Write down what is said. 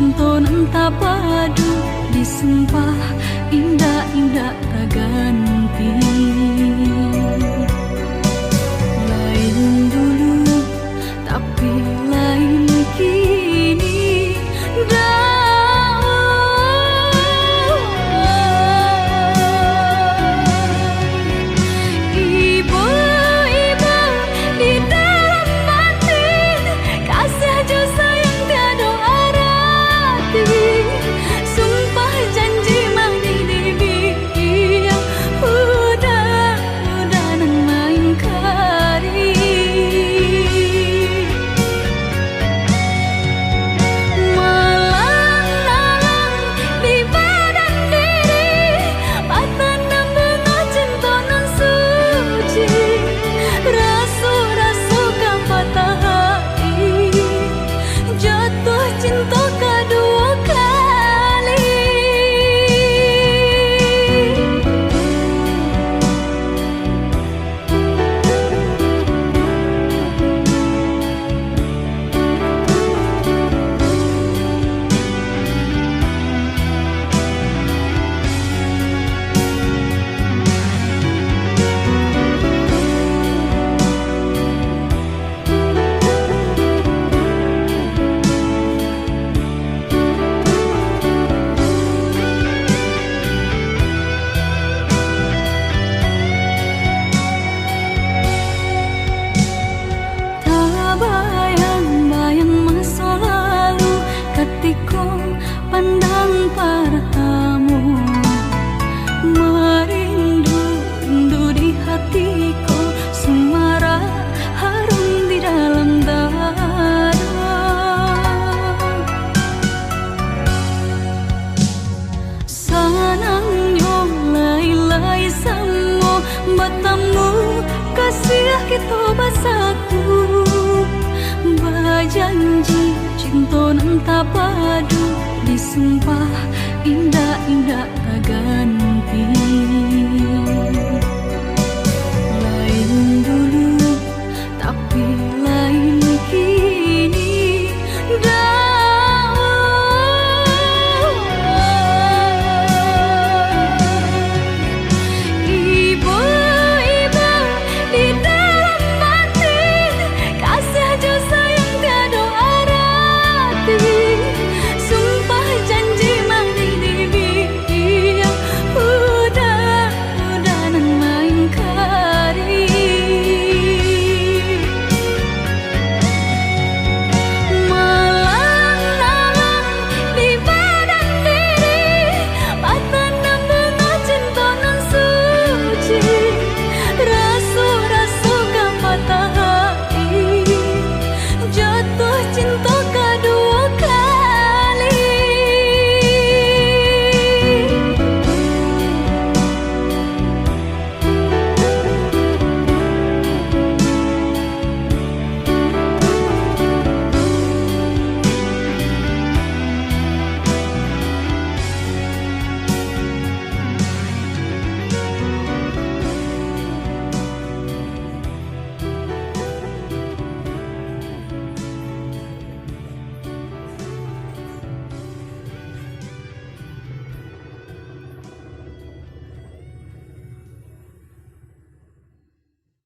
cinta nan tak padu, disumpah indah-indah tak ganti. Lain dulu tapi lain kini, ibu-ibu di dalam batin, kasih aja sayang tiada arti. Sumpah janji mang di yang udah nan main kari. Malang-malang di badan diri, patanam bunga cinta nan suci. Rasu-rasu kan patah hati, jatuh cinta kedua kali. Tak bayang-bayang masa lalu ketika pandang partamu. Merindu di hatiku, sumara harum di dalam dada. Sanangnya lai-lai samo bertemu, kasih kita bersatu. Berjanji cinta nan tak padu, disumpah indah-indah tak ganti.